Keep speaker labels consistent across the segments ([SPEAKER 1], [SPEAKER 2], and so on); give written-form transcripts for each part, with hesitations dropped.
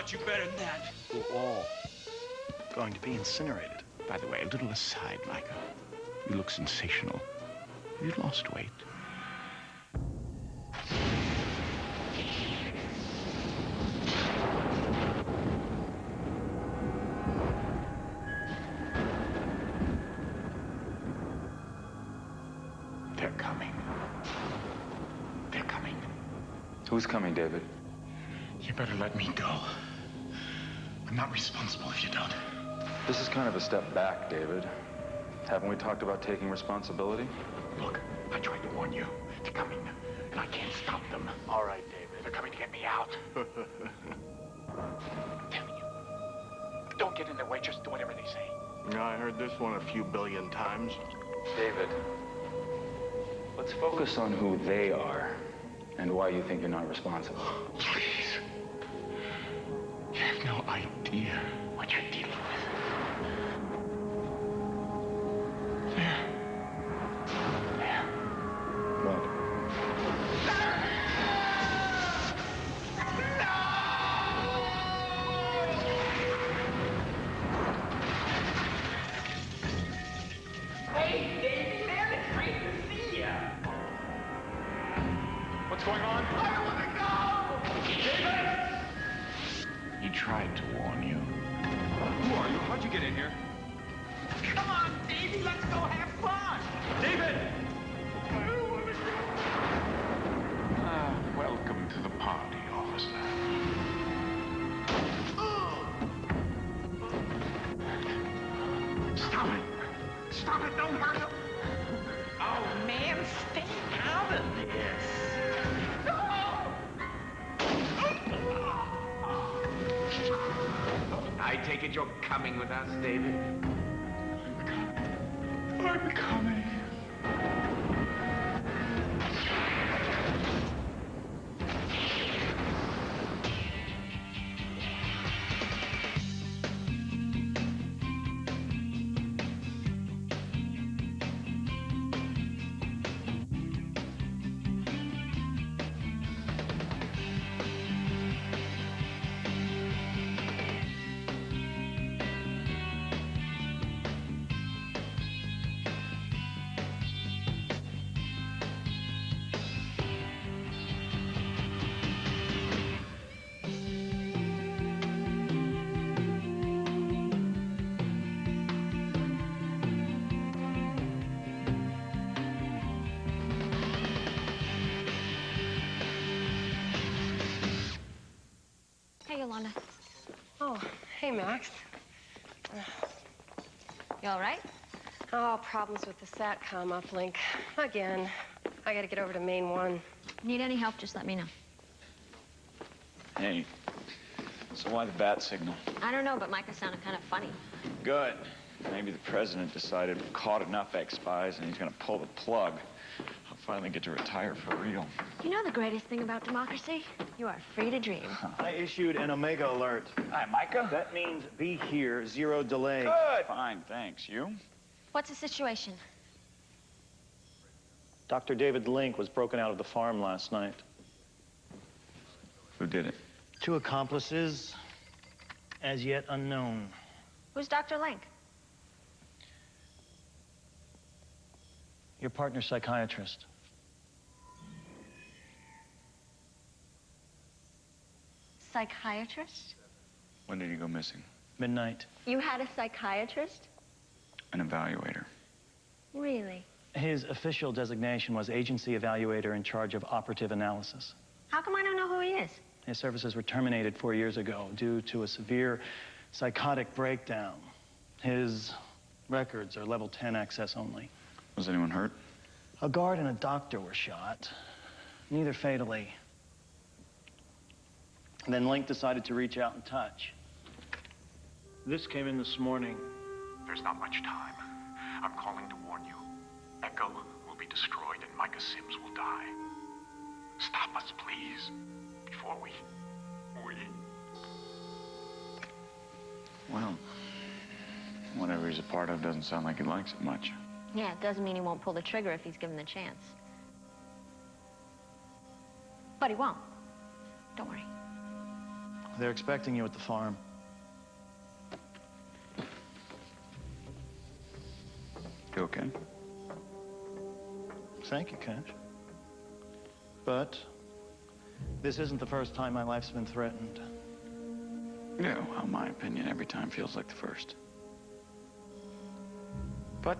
[SPEAKER 1] taught you better than that.
[SPEAKER 2] We're all going to be incinerated.
[SPEAKER 3] By the way, a little aside, Micah. You look sensational. You lost weight. They're coming. They're coming.
[SPEAKER 4] Who's coming, David?
[SPEAKER 3] You better let me go. I'm not responsible if you don't.
[SPEAKER 4] This is kind of a step back, David. Haven't we talked about taking responsibility?
[SPEAKER 3] Look, I tried to warn you. They're coming, and I can't stop them.
[SPEAKER 2] All right, David.
[SPEAKER 3] They're coming to get me out. I'm telling you. Don't get in their way, just do whatever they say.
[SPEAKER 2] I heard this one a few billion times.
[SPEAKER 4] David, let's focus on who they are and why you think you're not responsible.
[SPEAKER 3] Please. You have no idea what you're dealing with. There. What?
[SPEAKER 1] Hey, Davey, man, it's great to see ya.
[SPEAKER 3] What's going on?
[SPEAKER 1] I want to go! David!
[SPEAKER 3] He tried to warn you.
[SPEAKER 1] Who are you? How'd you get in here? Come on, Davey, let's go have fun! David! I don't want to go.
[SPEAKER 3] Welcome to the party, officer. Stop it! Stop it! Don't hurt him!
[SPEAKER 1] Oh, man, stay out of this. I take it you're coming with us, David?
[SPEAKER 3] I'm coming.
[SPEAKER 5] Hey, Yolanda.
[SPEAKER 6] Oh, hey, Max.
[SPEAKER 5] You all right?
[SPEAKER 6] Oh, problems with the SATCOM uplink. Again. I gotta get over to main one.
[SPEAKER 5] Need any help, just let me know.
[SPEAKER 7] Hey, so why the bat signal?
[SPEAKER 5] I don't know, but Micah sounded kind of funny.
[SPEAKER 7] Good. Maybe the president decided we've caught enough ex-spies and he's gonna pull the plug. I'll finally get to retire for real.
[SPEAKER 5] You know the greatest thing about democracy? You are free to dream.
[SPEAKER 2] I issued an Omega alert.
[SPEAKER 7] Hi, Micah.
[SPEAKER 2] That means be here, 0 delay.
[SPEAKER 7] Good. Fine, thanks. You?
[SPEAKER 5] What's the situation?
[SPEAKER 2] Dr. David Link was broken out of the farm last night.
[SPEAKER 7] Who did it?
[SPEAKER 2] 2 accomplices, as yet unknown.
[SPEAKER 5] Who's Dr. Link?
[SPEAKER 2] Your partner's psychiatrist.
[SPEAKER 5] Psychiatrist?
[SPEAKER 7] When did he go missing?
[SPEAKER 2] Midnight.
[SPEAKER 5] You had a psychiatrist?
[SPEAKER 7] An evaluator.
[SPEAKER 5] Really?
[SPEAKER 2] His official designation was agency evaluator in charge of operative analysis.
[SPEAKER 5] How come I don't know who he is?
[SPEAKER 2] His services were terminated 4 years ago due to a severe psychotic breakdown. His records are level 10 access only.
[SPEAKER 7] Was anyone hurt?
[SPEAKER 2] A guard and a doctor were shot, neither fatally. Then Link decided to reach out and touch. This came in this morning.
[SPEAKER 3] There's not much time. I'm calling to warn you. Echo will be destroyed and Micah Sims will die. Stop us, please, before we...
[SPEAKER 7] Well, whatever he's a part of doesn't sound like he likes it much.
[SPEAKER 5] Yeah, it doesn't mean he won't pull the trigger if he's given the chance. But he won't. Don't worry.
[SPEAKER 2] They're expecting you at the farm.
[SPEAKER 7] You okay?
[SPEAKER 2] Thank you, Cash. But this isn't the first time my life's been threatened.
[SPEAKER 7] Yeah, well, my opinion, every time feels like the first. But,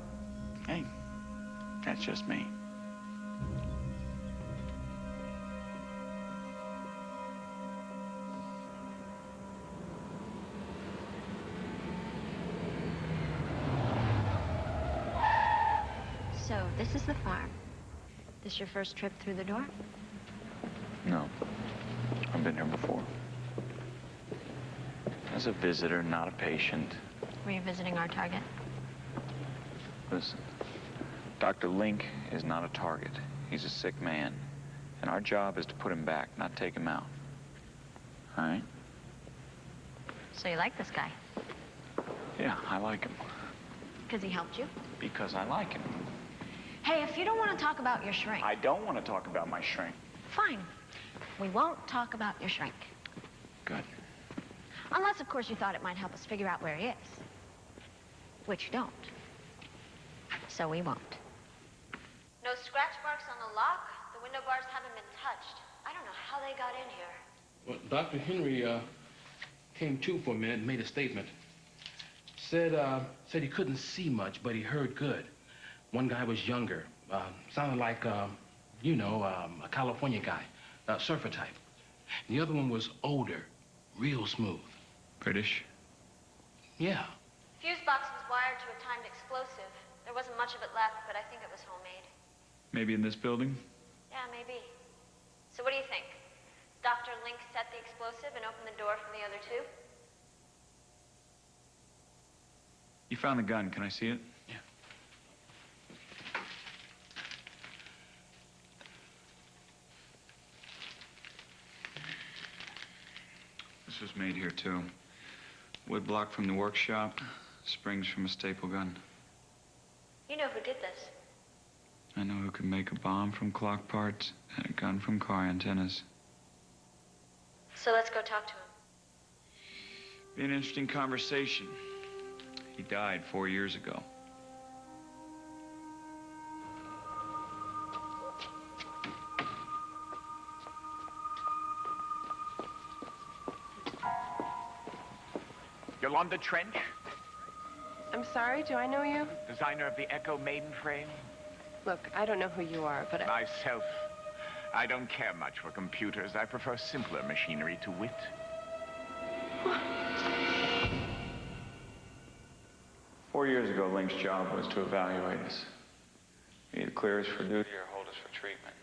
[SPEAKER 7] hey, that's just me.
[SPEAKER 5] So, this is the farm. This your first trip through the door?
[SPEAKER 7] No. I've been here before. As a visitor, not a patient.
[SPEAKER 5] Were you visiting our target?
[SPEAKER 7] Listen, Dr. Link is not a target. He's a sick man. And our job is to put him back, not take him out. All right?
[SPEAKER 5] So you like this guy?
[SPEAKER 7] Yeah, I like him.
[SPEAKER 5] Because he helped you?
[SPEAKER 7] Because I like him.
[SPEAKER 5] Hey, if you don't want to talk about your shrink...
[SPEAKER 7] I don't want to talk about my shrink.
[SPEAKER 5] Fine. We won't talk about your shrink.
[SPEAKER 7] Good.
[SPEAKER 5] Unless, of course, you thought it might help us figure out where he is. Which you don't. So we won't. No scratch marks on the lock. The window bars haven't been touched. I don't know how they got in here.
[SPEAKER 8] Well, Dr. Henry came to for a minute and made a statement. Said he couldn't see much, but he heard good. One guy was younger. Sounded like, you know, a California guy, a surfer type. The other one was older, real smooth.
[SPEAKER 7] British?
[SPEAKER 5] The
[SPEAKER 8] Yeah.
[SPEAKER 5] fuse box was wired to a timed explosive. There wasn't much of it left, but I think it was homemade.
[SPEAKER 7] Maybe in this building?
[SPEAKER 5] Yeah, maybe. So what do you think? Dr. Link set the explosive and opened the door from the other two?
[SPEAKER 7] You found the gun. Can I see it?
[SPEAKER 8] Yeah.
[SPEAKER 7] This was made here, too. Wood block from the workshop, springs from a staple gun.
[SPEAKER 5] You know who did this.
[SPEAKER 7] I know who can make a bomb from clock parts and a gun from car antennas.
[SPEAKER 5] So let's go talk to him.
[SPEAKER 7] Be an interesting conversation. He died 4 years ago.
[SPEAKER 3] Yolanda Trench,
[SPEAKER 6] I'm sorry, do I know you?
[SPEAKER 3] designer of the Echo maiden frame.
[SPEAKER 6] Look, I don't know who you are, but
[SPEAKER 3] Myself, I don't care much for computers. I prefer simpler machinery to wit.
[SPEAKER 4] 4 years ago, Link's job was to evaluate us. Either clear us for duty or hold us for treatment.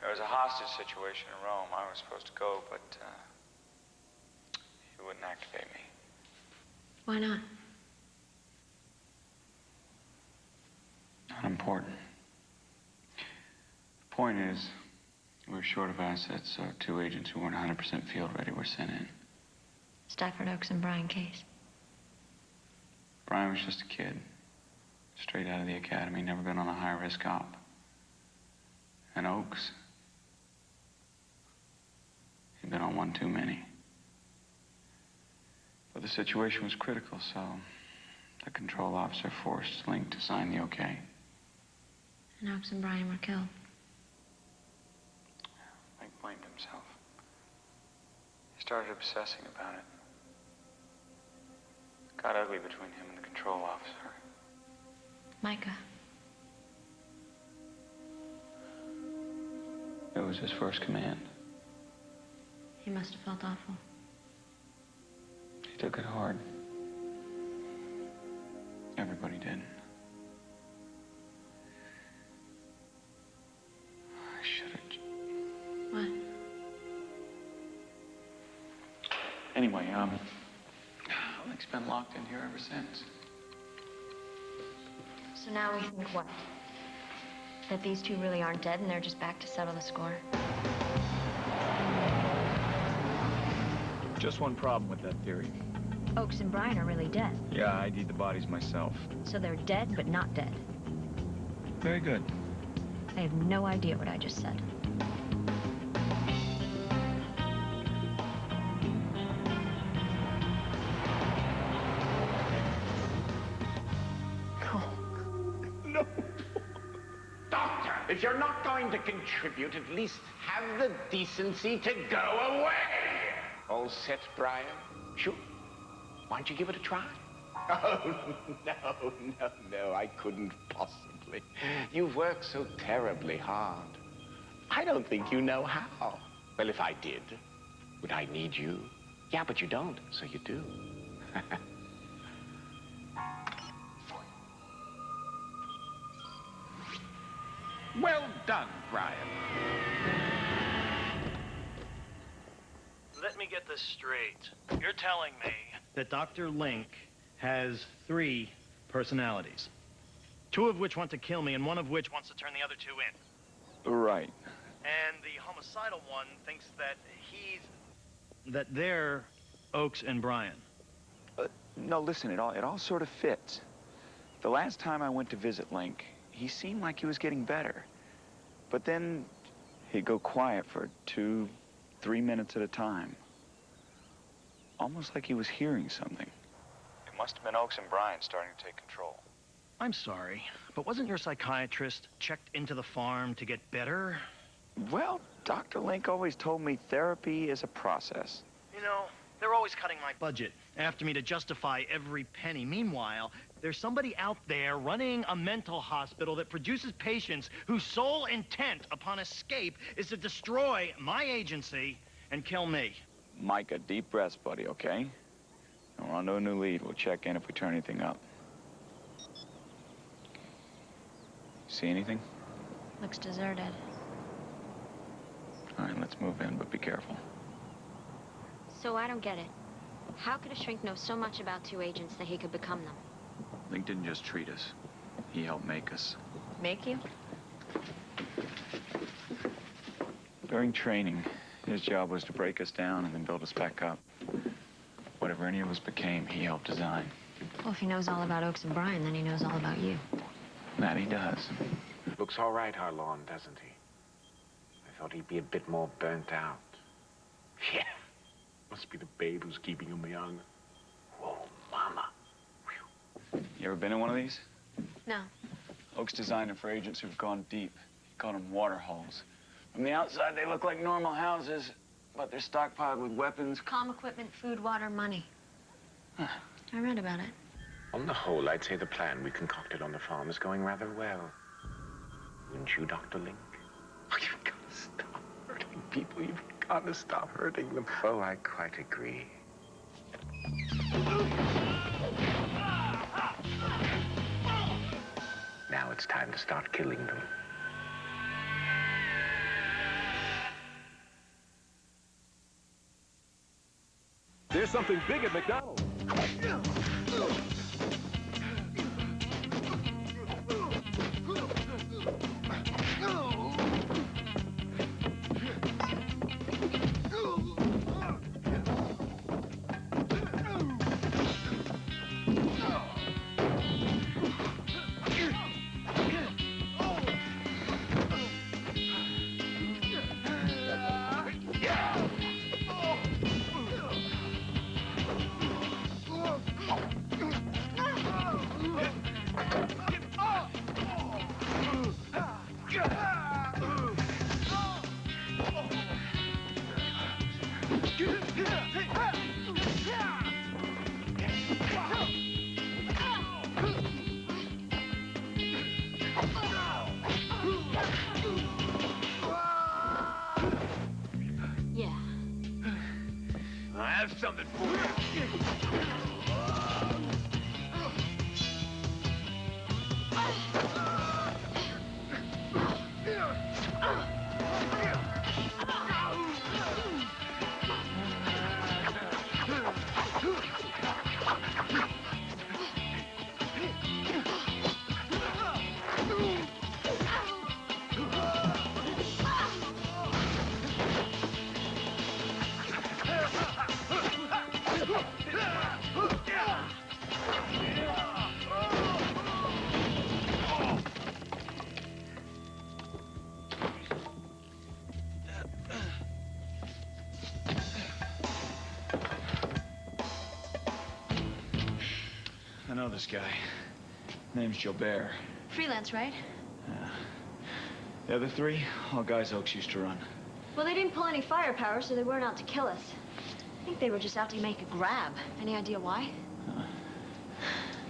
[SPEAKER 4] There was a hostage situation in Rome. I was supposed to go, but he wouldn't activate me.
[SPEAKER 5] Why not?
[SPEAKER 4] Not important. The point is, we were short of assets, so 2 agents who weren't 100% field ready were sent in.
[SPEAKER 5] Stafford Oaks and Brian Case.
[SPEAKER 4] Brian was just a kid, straight out of the academy, never been on a high-risk op. And Oaks, he'd been on one too many. But the situation was critical, so the control officer forced Link to sign the okay.
[SPEAKER 5] And Oaks and Brian were killed.
[SPEAKER 4] Link blamed himself. He started obsessing about it. Got ugly between him and the control officer.
[SPEAKER 5] Micah.
[SPEAKER 4] It was his first command.
[SPEAKER 5] He must have felt awful.
[SPEAKER 4] He took it hard. Everybody did. I should have...
[SPEAKER 5] What?
[SPEAKER 4] Anyway, Link's been locked in here ever since.
[SPEAKER 5] So now we think what? That these two really aren't dead and they're just back to settle the score?
[SPEAKER 7] Just one problem with that theory.
[SPEAKER 5] Oaks and Brian are really dead.
[SPEAKER 7] Yeah, I ID'd the bodies myself.
[SPEAKER 5] So they're dead, but not dead.
[SPEAKER 7] Very good.
[SPEAKER 5] I have no idea what I just said.
[SPEAKER 9] If you're not going to contribute, at least have the decency to go away. All set, Brian? Sure. Why don't you give it a try? Oh, no, I couldn't possibly. You've worked so terribly hard. I don't think you know how. Well, if I did, would I need you? Yeah, but you don't, so you do. Well done, Brian.
[SPEAKER 2] Let me get this straight. You're telling me that Dr. Link has 3 personalities. 2 of which want to kill me, and 1 of which wants to turn the other 2 in.
[SPEAKER 7] Right.
[SPEAKER 2] And the homicidal one thinks that they're Oakes and Brian.
[SPEAKER 7] No, listen, it all sort of fits. The last time I went to visit Link, he seemed like he was getting better. But then he'd go quiet for 2, 3 minutes at a time. Almost like he was hearing something. It must have been Oakes and Brian starting to take control.
[SPEAKER 2] I'm sorry, but wasn't your psychiatrist checked into the farm to get better?
[SPEAKER 7] Well, Dr. Link always told me therapy is a process.
[SPEAKER 2] You know, they're always cutting my budget, after me to justify every penny. Meanwhile, there's somebody out there running a mental hospital that produces patients whose sole intent upon escape is to destroy my agency and kill me.
[SPEAKER 7] Micah, deep breaths, buddy, okay? And we're on to a new lead. We'll check in if we turn anything up. See anything?
[SPEAKER 5] Looks deserted.
[SPEAKER 7] All right, let's move in, but be careful.
[SPEAKER 5] So I don't get it. How could a shrink know so much about 2 agents that he could become them?
[SPEAKER 7] Link didn't just treat us. He helped make us.
[SPEAKER 5] Make you?
[SPEAKER 7] During training, his job was to break us down and then build us back up. Whatever any of us became, he helped design.
[SPEAKER 5] Well, if he knows all about Oakes and Brian, then he knows all about you.
[SPEAKER 7] That he does.
[SPEAKER 9] Looks all right, Harlan, doesn't he? I thought he'd be a bit more burnt out. Yeah. Must be the babe who's keeping him young. Whoa, mama.
[SPEAKER 7] You ever been in one of these?
[SPEAKER 5] No.
[SPEAKER 7] Oakes designed them for agents who've gone deep. He called them water holes. From the outside, they look like normal houses, but they're stockpiled with weapons.
[SPEAKER 5] Comm equipment, food, water, money.
[SPEAKER 7] Huh.
[SPEAKER 5] I read about it.
[SPEAKER 9] On the whole, I'd say the plan we concocted on the farm is going rather well. Wouldn't you, Dr. Link? Oh, you've got to stop hurting people. You've got to stop hurting them. Oh, I quite agree. Now it's time to start killing them.
[SPEAKER 10] There's something big at McDonald's.
[SPEAKER 5] Yeah.
[SPEAKER 1] I have something for you.
[SPEAKER 2] I know this guy. Name's Jobert.
[SPEAKER 5] Freelance, right?
[SPEAKER 7] The other three, all guys Oaks used to run.
[SPEAKER 5] Well, they didn't pull any firepower, so they weren't out to kill us. I think they were just out to make a grab. Any idea why?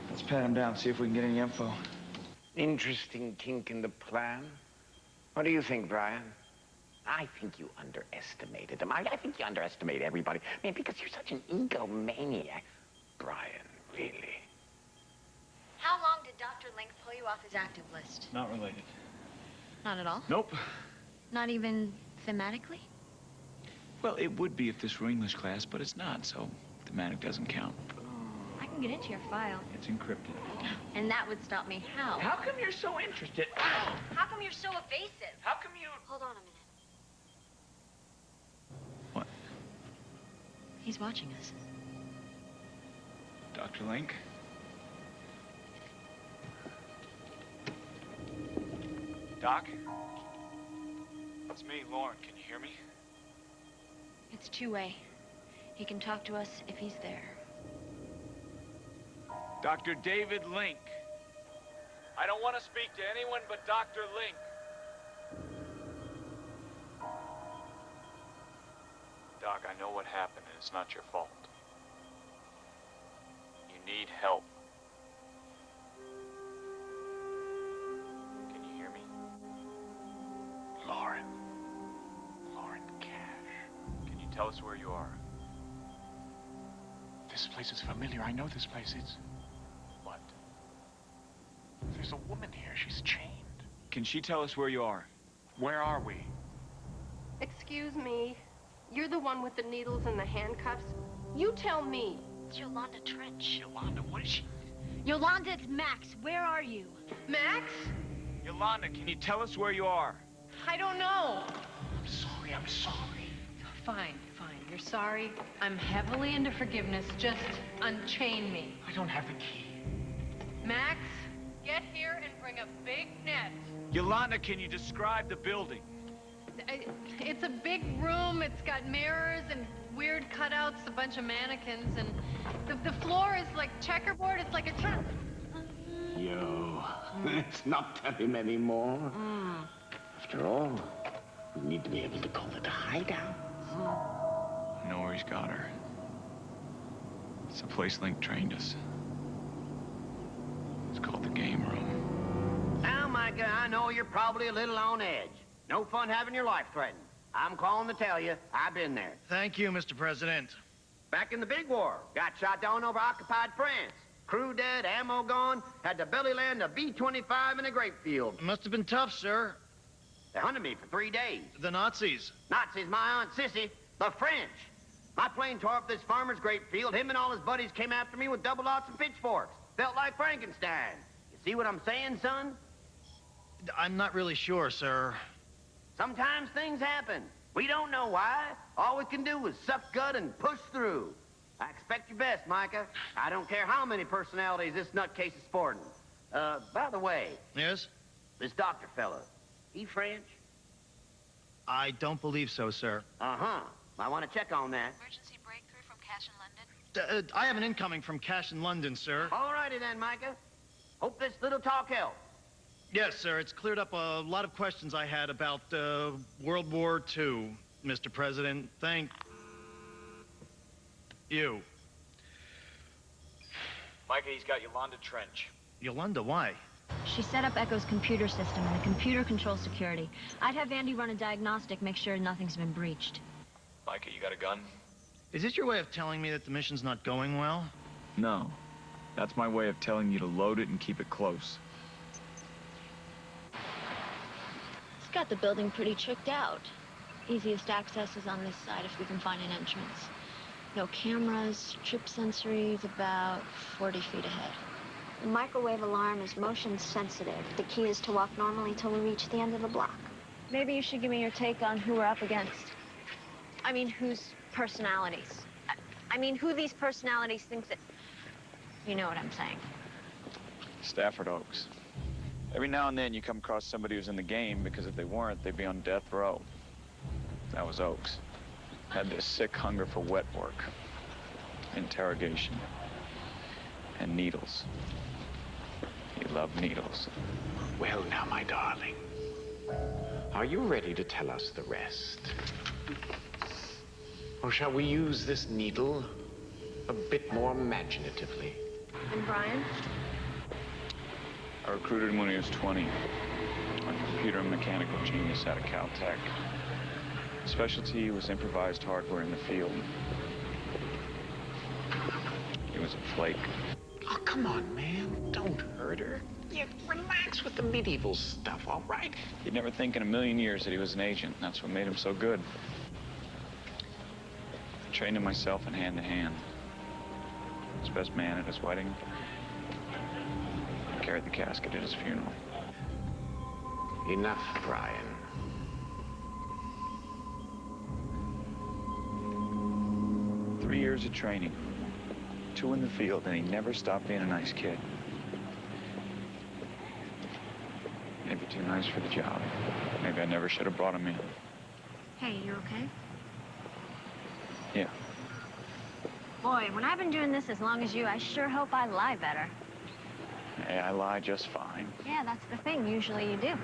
[SPEAKER 7] Let's pat them down, see if we can get any info.
[SPEAKER 9] Interesting kink in the plan. What do you think, Brian? I think you underestimated them. I think you underestimate everybody. I mean, because you're such an egomaniac. Brian, really.
[SPEAKER 5] How long did Dr. Link pull you off his active list?
[SPEAKER 4] Not related.
[SPEAKER 5] Not at all?
[SPEAKER 4] Nope.
[SPEAKER 5] Not even thematically?
[SPEAKER 7] Well, it would be if this were English class, but it's not, so thematic doesn't count.
[SPEAKER 5] I can get into your file.
[SPEAKER 7] It's encrypted.
[SPEAKER 5] And that would stop me. How?
[SPEAKER 9] How come you're so interested?
[SPEAKER 5] How come you're so evasive?
[SPEAKER 9] How come you...
[SPEAKER 5] Hold on a minute.
[SPEAKER 7] What?
[SPEAKER 5] He's watching us.
[SPEAKER 7] Dr. Link? Doc? It's me, Lauren. Can you hear me?
[SPEAKER 5] It's two-way. He can talk to us if he's there.
[SPEAKER 4] Dr. David Link. I don't want to speak to anyone but Dr. Link. Doc, I know what happened, and it's not your fault. You need help. Can you hear me?
[SPEAKER 9] Lauren. Lauren Cash.
[SPEAKER 4] Can you tell us where you are?
[SPEAKER 9] This place is familiar. I know this place. It's...
[SPEAKER 4] What?
[SPEAKER 9] There's a woman here. She's chained.
[SPEAKER 7] Can she tell us where you are?
[SPEAKER 9] Where are we?
[SPEAKER 6] Excuse me. You're the one with the needles and the handcuffs? You tell me.
[SPEAKER 5] It's Yolanda Trench.
[SPEAKER 9] Yolanda, what is she?
[SPEAKER 5] Yolanda, it's Max. Where are you?
[SPEAKER 6] Max?
[SPEAKER 7] Yolanda, can you tell us where you are?
[SPEAKER 6] I don't know.
[SPEAKER 9] I'm sorry. I'm sorry.
[SPEAKER 11] Fine, fine. You're sorry. I'm heavily into forgiveness. Just unchain me.
[SPEAKER 9] I don't have the key.
[SPEAKER 11] Max, get here and bring a big net.
[SPEAKER 7] Yolanda, can you describe the building?
[SPEAKER 11] It's a big room. It's got mirrors and weird cutouts, a bunch of mannequins, and the floor is like checkerboard. It's like a trap.
[SPEAKER 9] Yo, let's not tell him anymore. After all, we need to be able to call it a hideout.
[SPEAKER 7] I know where he's got her. It's the place Link trained us. It's called the game room.
[SPEAKER 12] Now, Micah, I know you're probably a little on edge. No fun having your life threatened. I'm calling to tell you, I've been there.
[SPEAKER 2] Thank you, Mr. President.
[SPEAKER 12] Back in the big war, got shot down over occupied France. Crew dead, ammo gone, had to belly land a B-25 in a grape field.
[SPEAKER 2] It must have been tough, sir.
[SPEAKER 12] They hunted me for 3 days.
[SPEAKER 2] The Nazis.
[SPEAKER 12] Nazis, my Aunt Sissy, the French. My plane tore up this farmer's grape field. Him and all his buddies came after me with double lots and pitchforks. Felt like Frankenstein. You see what I'm saying, son?
[SPEAKER 2] I'm not really sure, sir.
[SPEAKER 12] Sometimes things happen. We don't know why. All we can do is suck gut and push through. I expect your best, Micah. I don't care how many personalities this nutcase is sporting. By the way...
[SPEAKER 2] Yes?
[SPEAKER 12] This doctor fella, he French?
[SPEAKER 2] I don't believe so, sir.
[SPEAKER 12] Uh-huh. I want to check on that.
[SPEAKER 5] Emergency breakthrough from Cash in London?
[SPEAKER 2] I have an incoming from Cash in London, sir.
[SPEAKER 12] All righty then, Micah. Hope this little talk helps.
[SPEAKER 2] Yes, sir. It's cleared up a lot of questions I had about World War II, Mr. President. Thank you.
[SPEAKER 4] Micah, he's got Yolanda Trench.
[SPEAKER 2] Yolanda, why?
[SPEAKER 5] She set up Echo's computer system, and the computer controls security. I'd have Andy run a diagnostic, make sure nothing's been breached.
[SPEAKER 4] Micah, you got a gun?
[SPEAKER 2] Is this your way of telling me that the mission's not going well?
[SPEAKER 7] No. That's my way of telling you to load it and keep it close.
[SPEAKER 5] It's got the building pretty tricked out. Easiest access is on this side if we can find an entrance. No cameras, trip sensory is about 40 feet ahead. The microwave alarm is motion sensitive. The key is to walk normally till we reach the end of the block. Maybe you should give me your take on who we're up against. I mean, whose personalities. I mean, who these personalities think that... You know what I'm saying.
[SPEAKER 7] Stafford Oaks. Every now and then you come across somebody who's in the game, because if they weren't, they'd be on death row. That was Oaks. Had this sick hunger for wet work, interrogation, and needles. He loved needles.
[SPEAKER 9] Well, now, my darling, Are you ready to tell us the rest? Or shall we use this needle a bit more imaginatively?
[SPEAKER 6] And Brian?
[SPEAKER 4] I recruited him when he was 20. A computer and mechanical genius out of Caltech. His specialty was improvised hardware in the field. He was a flake.
[SPEAKER 9] Oh, come on, man. Don't hurt her. Yeah, relax with the medieval stuff, all right?
[SPEAKER 4] He'd never think in a million years that he was an agent. That's what made him so good. I trained him myself in hand-to-hand. His best man at his wedding. I carried the casket at his funeral.
[SPEAKER 9] Enough, Brian.
[SPEAKER 4] Three years of training. 2 in the field, and he never stopped being a nice kid. Maybe too nice for the job. Maybe I never should have brought him in.
[SPEAKER 5] Hey, you okay?
[SPEAKER 4] Yeah.
[SPEAKER 5] Boy, when I've been doing this as long as you, I sure hope I lie better.
[SPEAKER 4] Hey, I lie just fine.
[SPEAKER 5] Yeah, that's the thing. Usually you do.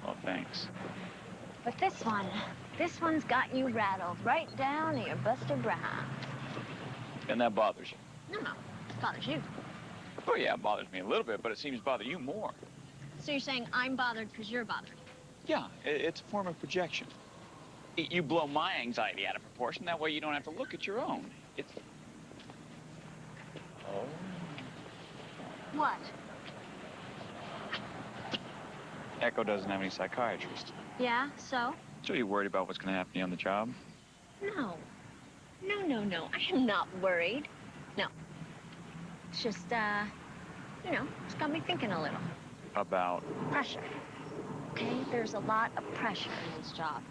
[SPEAKER 4] Well, thanks.
[SPEAKER 5] But this one's got you rattled right down to your Buster Brown.
[SPEAKER 4] And that bothers you?
[SPEAKER 5] No, it bothers you.
[SPEAKER 4] Oh, yeah, it bothers me a little bit, but it seems to bother you more.
[SPEAKER 5] So you're saying I'm bothered because you're bothered?
[SPEAKER 4] Yeah, it's a form of projection. You blow my anxiety out of proportion. That way you don't have to look at your own. It's... Oh.
[SPEAKER 5] What?
[SPEAKER 4] Echo doesn't have any psychiatrist.
[SPEAKER 5] Yeah, so?
[SPEAKER 4] So you're worried about what's going to happen to you on the job?
[SPEAKER 5] No. No. I am not worried. No. It's just, it's got me thinking a little.
[SPEAKER 4] About?
[SPEAKER 5] Pressure. Okay? There's a lot of pressure in this job.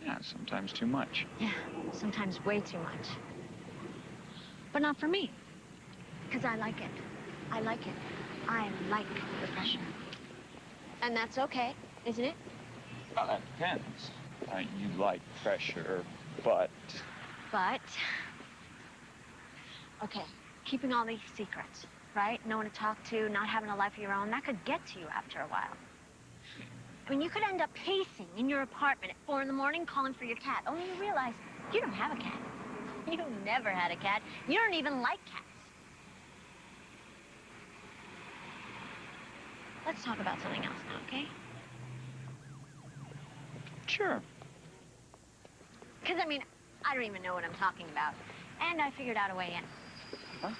[SPEAKER 4] Yeah, sometimes too much.
[SPEAKER 5] Yeah, sometimes way too much. But not for me. Because I like it. I like the pressure. And that's okay, isn't it?
[SPEAKER 4] Well, that depends. You like pressure, but...
[SPEAKER 5] But... Okay, keeping all these secrets, right? No one to talk to, not having a life of your own, that could get to you after a while. I mean, you could end up pacing in your apartment at 4 in the morning calling for your cat, only you realize you don't have a cat. You never had a cat. You don't even like cats. Let's talk about something else now, okay?
[SPEAKER 4] Sure.
[SPEAKER 5] Because, I mean, I don't even know what I'm talking about. And I figured out a way in.
[SPEAKER 4] Huh?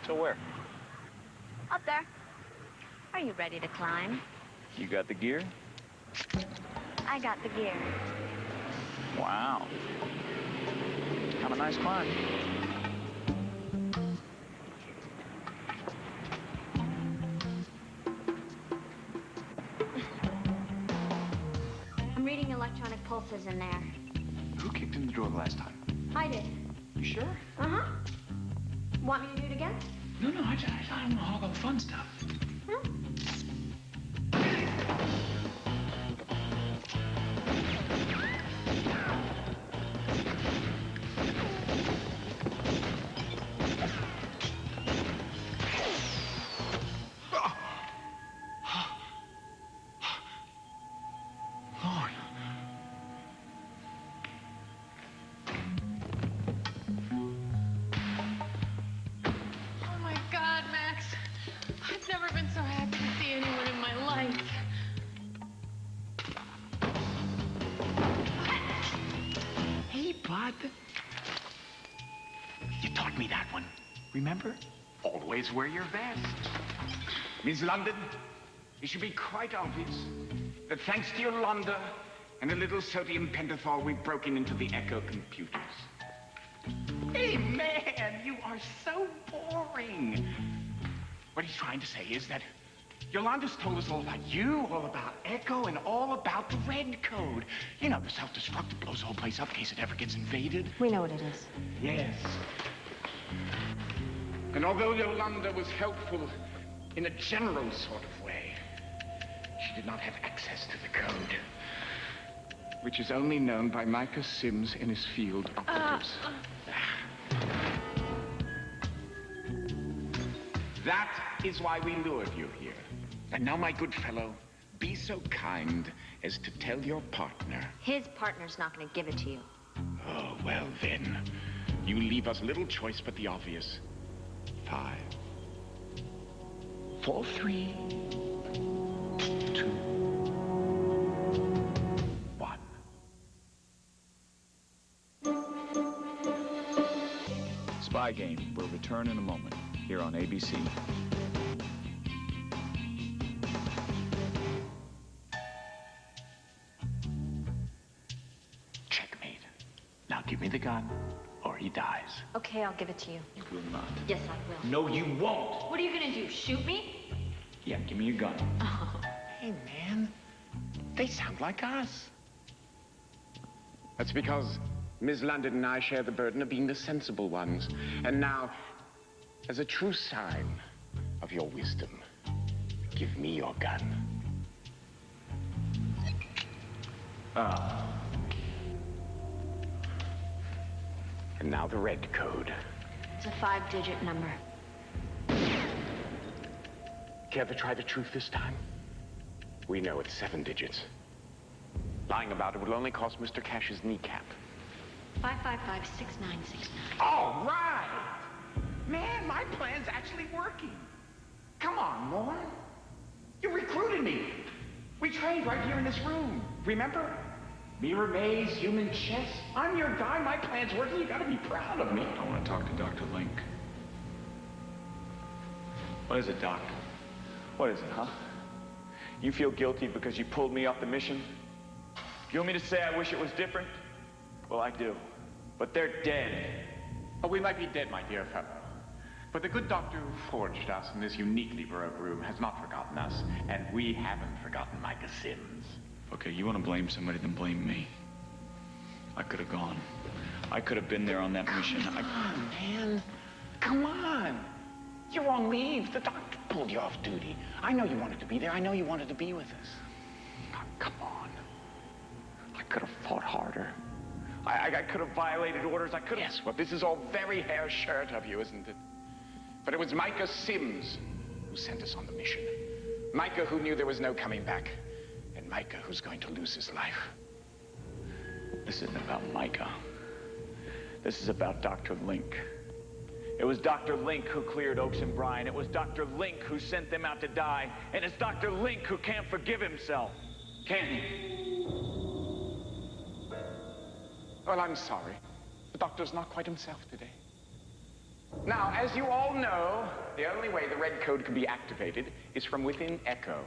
[SPEAKER 4] So where?
[SPEAKER 5] Up there. Are you ready to climb?
[SPEAKER 4] You got the gear?
[SPEAKER 5] I got the gear.
[SPEAKER 4] Wow. Have a nice climb.
[SPEAKER 5] I'm reading electronic pulses in there.
[SPEAKER 7] Who kicked in the door the last time?
[SPEAKER 5] I did.
[SPEAKER 7] You sure?
[SPEAKER 5] Uh-huh. Want me to do it again?
[SPEAKER 7] No, I don't want to hog all the fun stuff.
[SPEAKER 9] Lord.
[SPEAKER 11] Oh my God, Max. I've never been so happy to see anyone in my life.
[SPEAKER 9] Hey, bud. You taught me that one. Remember? Always wear your vest. Miss London, it should be quite obvious that thanks to Yolanda and a little sodium pentothal, we've broken into the Echo computers. Hey, man, you are so boring. What he's trying to say is that Yolanda's told us all about you, all about Echo, and all about the Red Code. You know, the self-destruct that blows the whole place up in case it ever gets invaded.
[SPEAKER 6] We know what it is.
[SPEAKER 9] Yes. And although Yolanda was helpful in a general sort of way, she did not have access to the code, which is only known by Micah Sims in his field operatives. That is why we lured you here. And now, my good fellow, be so kind as to tell your partner.
[SPEAKER 5] His partner's not going to give it to you.
[SPEAKER 9] Oh, well then. You leave us little choice but the obvious. 5, 4, 3, 2, 1.
[SPEAKER 7] Spy Game will return in a moment here on ABC.
[SPEAKER 9] Checkmate. Now give me the gun, or he dies.
[SPEAKER 5] Okay, I'll give it to you.
[SPEAKER 7] You will not.
[SPEAKER 5] Yes, I will.
[SPEAKER 7] No, you won't.
[SPEAKER 5] What are you going to do, shoot me?
[SPEAKER 7] Yeah, give me your gun.
[SPEAKER 5] Oh.
[SPEAKER 9] Hey, man. They sound like us. That's because Ms. London and I share the burden of being the sensible ones. And now, as a true sign of your wisdom, give me your gun. And now the red code.
[SPEAKER 5] It's a 5-digit number.
[SPEAKER 9] Care to try the truth this time? We know it's 7 digits. Lying about it will only cost Mr. Cash's kneecap.
[SPEAKER 5] 555-6969.
[SPEAKER 9] All right! Man, my plan's actually working. Come on, Lorne. You recruited me. We trained right here in this room. Remember? Mirror maze, human chess. I'm your guy. My plan's working. You gotta be proud of me.
[SPEAKER 7] I want to talk to Dr. Link. What is it, Doc? What is it, huh? You feel guilty because you pulled me off the mission? You want me to say I wish it was different? Well, I do. But they're dead.
[SPEAKER 3] Oh, we might be dead, my dear fellow. But the good doctor who forged us in this uniquely baroque room has not forgotten us, and we haven't forgotten Micah Sims.
[SPEAKER 7] Okay, you want to blame somebody, then blame me. I could have gone. I could have been there on that mission.
[SPEAKER 9] Come on, man. Come on. You're on leave. The doctor pulled you off duty. I know you wanted to be there. I know you wanted to be with us. Oh, come on. I could have fought harder. I could have violated orders. I could have... Yes, well, this is all very hair shirt of you, isn't it? But it was Micah Sims who sent us on the mission. Micah who knew there was no coming back. And Micah who's going to lose his life.
[SPEAKER 7] This isn't about Micah. This is about Dr. Link. It was Dr. Link who cleared Oakes and Bryan. It was Dr. Link who sent them out to die. And it's Dr. Link who can't forgive himself. Can he?
[SPEAKER 9] Well, I'm sorry. The doctor's not quite himself today. Now, as you all know, the only way the red code can be activated is from within Echo.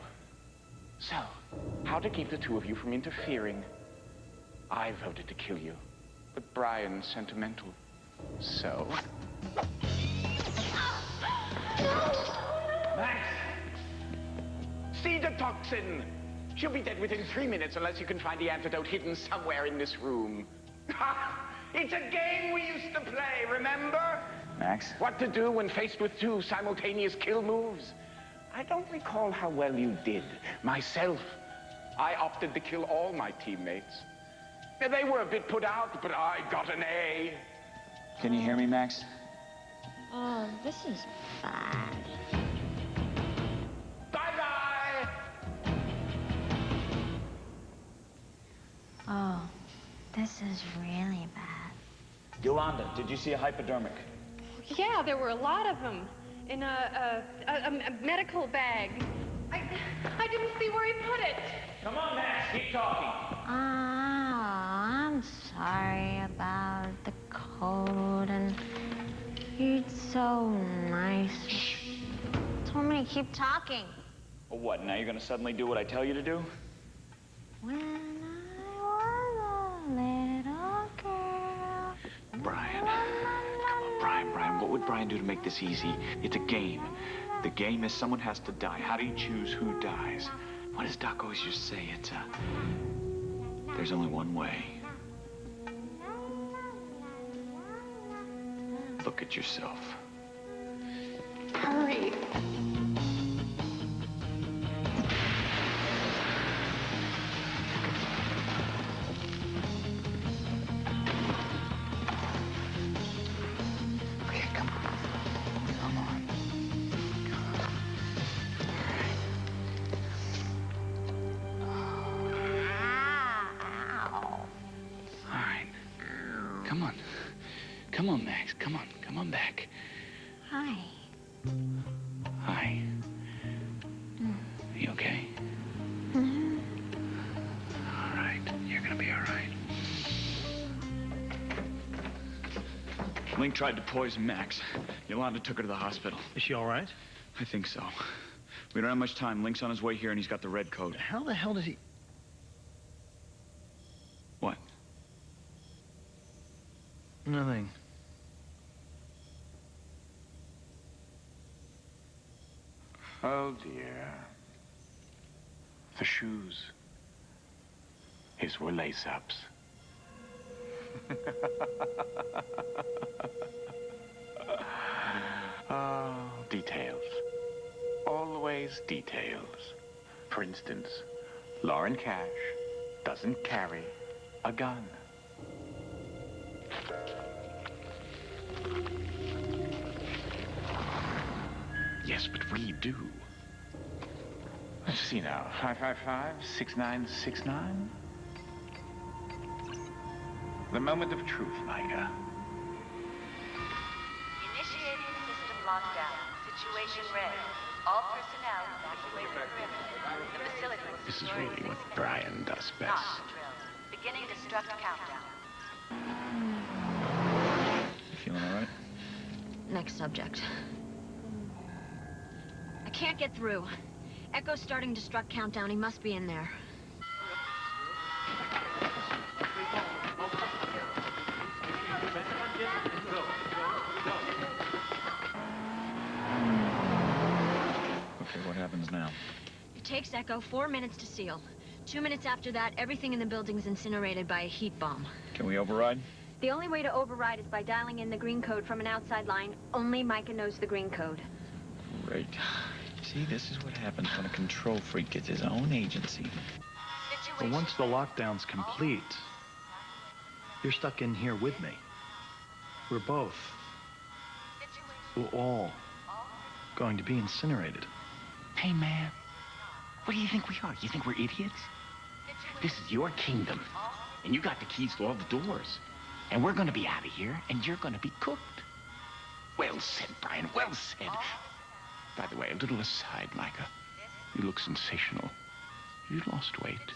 [SPEAKER 9] So, how to keep the two of you from interfering? I voted to kill you, but Brian's sentimental. So... Max! Cedar toxin! She'll be dead within 3 minutes unless you can find the antidote hidden somewhere in this room. It's a game we used to play, remember?
[SPEAKER 7] Max?
[SPEAKER 9] What to do when faced with 2 simultaneous kill moves? I don't recall how well you did. Myself, I opted to kill all my teammates. They were a bit put out, but I got an A.
[SPEAKER 7] Can you hear me, Max?
[SPEAKER 5] Oh, this is bad.
[SPEAKER 9] Bye-bye!
[SPEAKER 5] Oh, this is really bad.
[SPEAKER 7] Yolanda, did you see a hypodermic?
[SPEAKER 6] Yeah, there were a lot of them in a medical bag. I didn't see where he put it.
[SPEAKER 7] Come on, Max, keep talking.
[SPEAKER 5] Oh, I'm sorry about the code, and you're so nice. Told me to keep talking.
[SPEAKER 7] Well, what, now you're gonna suddenly do what I tell you to do?
[SPEAKER 5] When I was a little girl.
[SPEAKER 7] Brian. Come on, Brian. What would Brian do to make this easy? It's a game. The game is someone has to die. How do you choose who dies? What does Doc always used to say? It's there's only one way. Look at yourself.
[SPEAKER 6] Hurry.
[SPEAKER 9] Okay, come on. Come on.
[SPEAKER 7] Come on. Come on, Max. Come on. Come on back.
[SPEAKER 5] Hi.
[SPEAKER 7] Hi. You okay? All right. You're gonna be all right. Link tried to poison Max. Yolanda took her to the hospital.
[SPEAKER 2] Is she all right?
[SPEAKER 7] I think so. We don't have much time. Link's on his way here, and he's got the red coat.
[SPEAKER 2] How the hell did he...
[SPEAKER 7] What?
[SPEAKER 2] Nothing.
[SPEAKER 3] Oh, dear. The shoes. His were lace-ups. Oh, details. Always details. For instance, Lauren Cash doesn't carry a gun. Yes, but we do. Let's see now. 555-6969. The moment of truth, Micah.
[SPEAKER 13] Initiating system lockdown. Situation red. All personnel evacuate the perimeter. The facility will
[SPEAKER 3] This is
[SPEAKER 13] destroy
[SPEAKER 3] really
[SPEAKER 13] in
[SPEAKER 3] what
[SPEAKER 13] 6
[SPEAKER 3] Brian does
[SPEAKER 13] minutes.
[SPEAKER 3] best.
[SPEAKER 13] Not drill. Beginning destruct countdown.
[SPEAKER 7] You feeling all right?
[SPEAKER 5] Next subject. I can't get through. Echo's starting destruct countdown. He must be in there.
[SPEAKER 7] Okay, what happens now?
[SPEAKER 5] It takes Echo 4 minutes to seal. 2 minutes after that, everything in the building's incinerated by a heat bomb.
[SPEAKER 7] Can we override?
[SPEAKER 5] The only way to override is by dialing in the green code from an outside line. Only Micah knows the green code.
[SPEAKER 7] Great. See, this is what happens when a control freak gets his own agency.
[SPEAKER 2] But once the lockdown's complete, you're stuck in here with me. We're both. We're all going to be incinerated.
[SPEAKER 9] Hey, man. What do you think we are? You think we're idiots? This is your kingdom, and you got the keys to all the doors. And we're gonna be out of here, and you're gonna be cooked. Well said, Brian, well said. By the way, a little aside, Micah. You look sensational. You lost weight.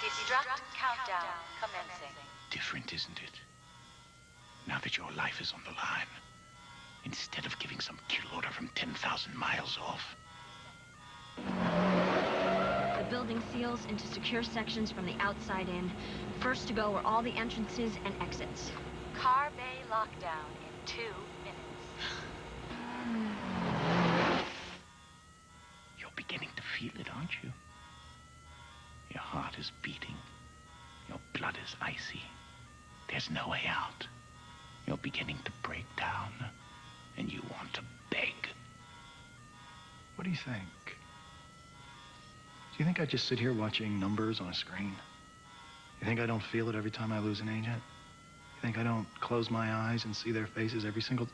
[SPEAKER 13] Destruct countdown commencing.
[SPEAKER 3] Different, isn't it? Now that your life is on the line, instead of giving some kill order from 10,000 miles off.
[SPEAKER 5] The building seals into secure sections from the outside in. First to go are all the entrances and exits.
[SPEAKER 13] Car bay lockdown in 2 minutes.
[SPEAKER 3] You're beginning to feel it, aren't you? Your heart is beating. Your blood is icy. There's no way out. You're beginning to break down, and you want to beg.
[SPEAKER 2] What do you think? Do you think I just sit here watching numbers on a screen? You think I don't feel it every time I lose an agent? You think I don't close my eyes and see their faces every single...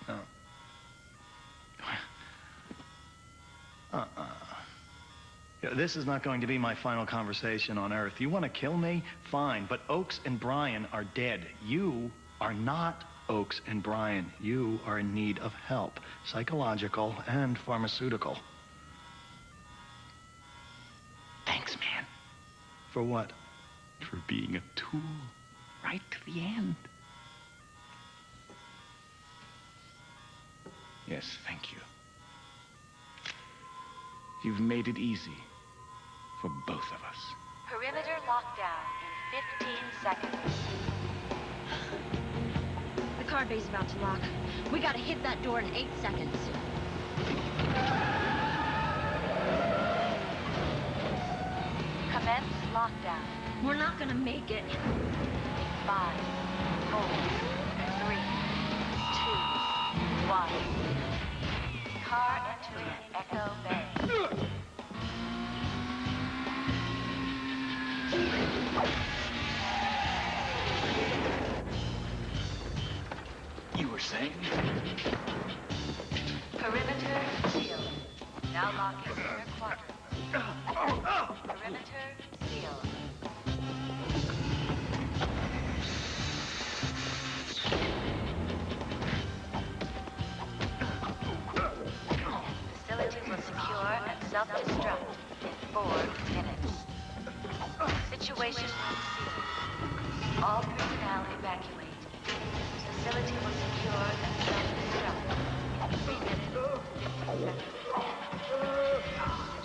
[SPEAKER 2] No. Yeah, this is not going to be my final conversation on Earth. You want to kill me? Fine, but Oakes and Brian are dead. You are not Oakes and Brian. You are in need of help, psychological and pharmaceutical.
[SPEAKER 3] Thanks, man.
[SPEAKER 2] For what?
[SPEAKER 3] For being a tool. Right to the end. Yes, thank you. You've made it easy for both of us.
[SPEAKER 13] Perimeter lockdown in 15 seconds.
[SPEAKER 5] The guard bay's about to lock. We gotta hit that door in 8 seconds.
[SPEAKER 13] Commence lockdown.
[SPEAKER 5] We're not gonna make it.
[SPEAKER 13] 5, 4, 3, 2, 1. Car entering Echo Bay.
[SPEAKER 3] You were saying?
[SPEAKER 13] Perimeter sealed. Now locking inner quadrant. Perimeter sealed. Facility will secure and self-destruct in 4 minutes. Situation room sealed. All personnel evacuate. Facility will secure and self-destruct in 3 minutes, 15 seconds.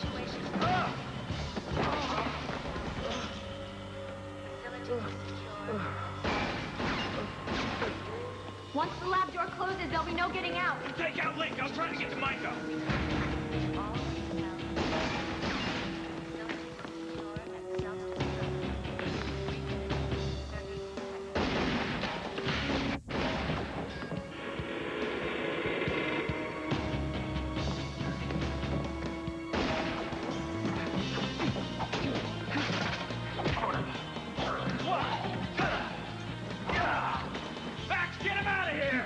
[SPEAKER 13] Situation room. Facility will secure.
[SPEAKER 5] Once the lab door closes, there'll be no getting out.
[SPEAKER 1] Take out Link. I'm trying to get to Micah.
[SPEAKER 13] All personnel. Facility will secure and self-destruct in 3 minutes, 30 seconds.
[SPEAKER 1] Max, get him out of here!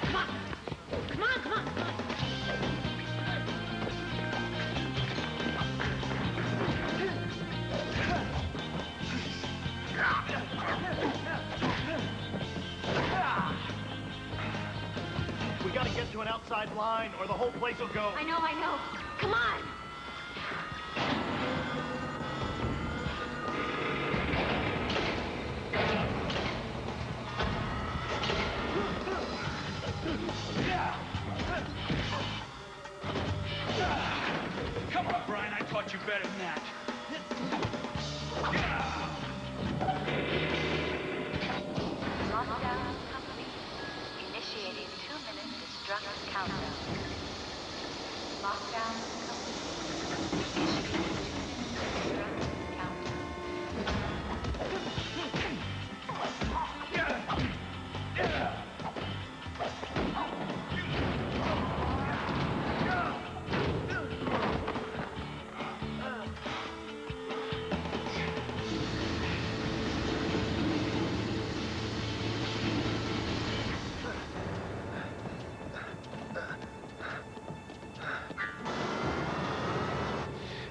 [SPEAKER 5] Come on.
[SPEAKER 2] We gotta get to an outside line, or the whole place will go.
[SPEAKER 5] I know. Come on.
[SPEAKER 1] Come on, Brian. I taught you better than that.
[SPEAKER 13] Lockdown complete. Initiating 2-minute destruct countdown. Lockdown complete. Initiating 2-minute destruct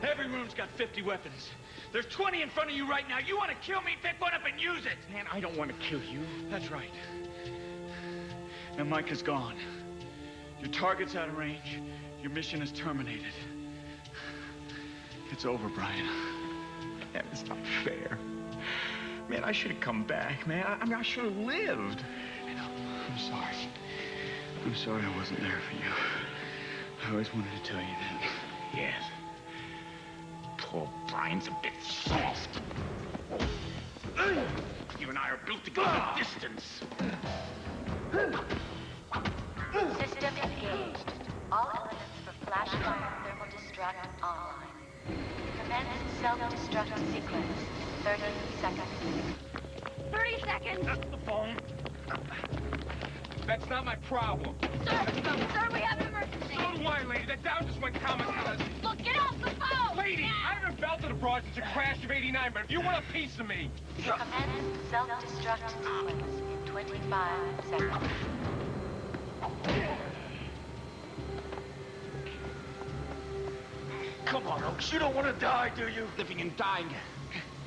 [SPEAKER 1] Every room's got 50 weapons. There's 20 in front of you right now. You want to kill me? Pick one up and use it.
[SPEAKER 7] Man, I don't want to kill you.
[SPEAKER 1] That's right. Now Micah's gone. Your target's out of range. Your mission is terminated. It's over, Brian.
[SPEAKER 7] Man, it's not fair. Man, I should have come back, man. I should have lived.
[SPEAKER 1] I'm sorry. I'm sorry I wasn't there for you. I always wanted to tell you that.
[SPEAKER 7] Yes. Poor Brian's a bit soft. You and I are built to go the distance.
[SPEAKER 13] System engaged. All elements for flash fire thermal destruct online. Commence self-destruct sequence in 30 seconds.
[SPEAKER 5] 30 seconds.
[SPEAKER 1] That's the phone.
[SPEAKER 10] That's not my problem.
[SPEAKER 5] Sir, we have an emergency.
[SPEAKER 10] So do I, lady. That down just went kamikaze.
[SPEAKER 5] Look, get off the phone.
[SPEAKER 10] Lady, I haven't belted abroad since a crash of '89, but if you want a piece of me...
[SPEAKER 13] Commence self-destruct sequence in 25 seconds.
[SPEAKER 7] Come on, Oaks. You don't want to die, do you? Living and dying.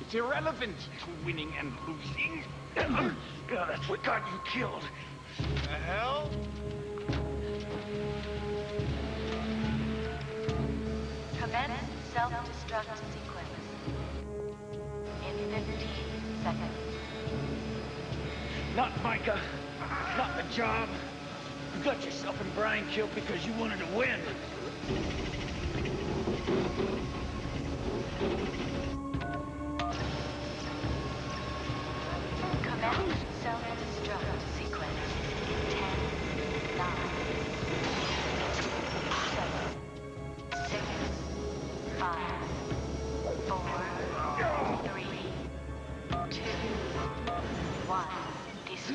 [SPEAKER 7] It's irrelevant to winning and losing. That's what got you killed.
[SPEAKER 2] The hell?
[SPEAKER 13] Commence self-destruct sequence in 15 seconds.
[SPEAKER 1] Not Micah. Not the job. You got yourself and Brian killed because you wanted to win.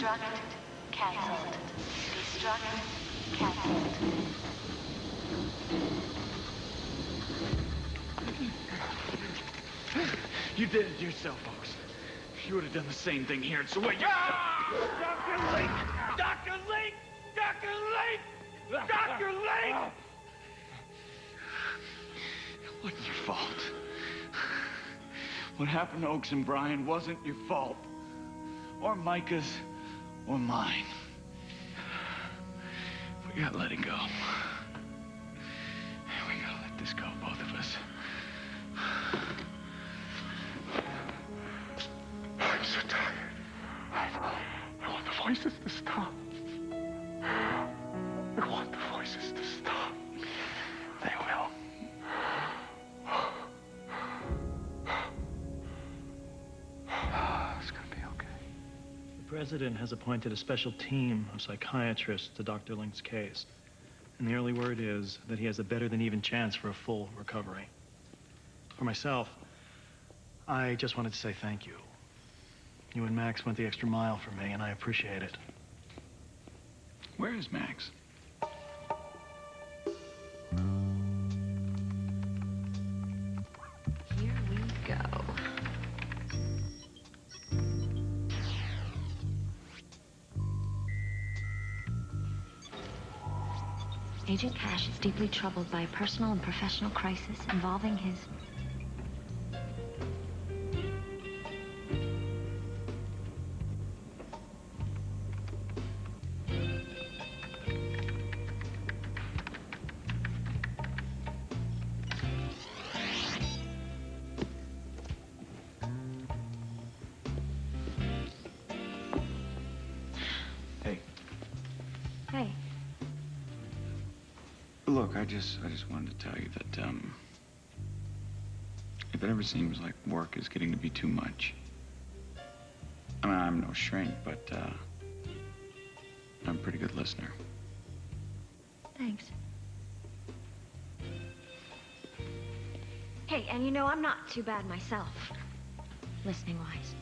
[SPEAKER 13] Destruct canceled. Destruct canceled.
[SPEAKER 1] You did it yourself, folks. You would have done the same thing here. It's the way you...
[SPEAKER 10] Dr. Link! Dr. Link! Dr. Link! Dr. Link!
[SPEAKER 1] It wasn't your fault. What happened to Oaks and Brian wasn't your fault. Or Micah's, or mine. We gotta let it go. We gotta let this go, both of us.
[SPEAKER 10] I'm so tired. I want the voices to stop. I want the voices to stop.
[SPEAKER 1] They will. It's gonna be okay.
[SPEAKER 2] The president has appointed a special team of psychiatrists to Dr. Link's case. And the early word is that he has a better than even chance for a full recovery. For myself, I just wanted to say thank you. You and Max went the extra mile for me, and I appreciate it.
[SPEAKER 1] Where is Max?
[SPEAKER 5] Here we go. Agent Cash is deeply troubled by a personal and professional crisis involving his...
[SPEAKER 1] Hey.
[SPEAKER 5] Hey.
[SPEAKER 7] Look, I just wanted to tell you that, if it ever seems like work is getting to be too much, I mean, I'm no shrink, but, I'm a pretty good listener.
[SPEAKER 5] Thanks. Hey, and you know, I'm not too bad myself, listening-wise.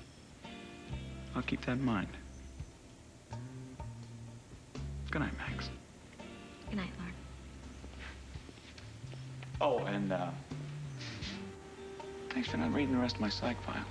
[SPEAKER 7] I'll keep that in mind. Good night, Max.
[SPEAKER 5] Good night, Lord.
[SPEAKER 7] Oh, and, thanks for not reading the rest of my psych file.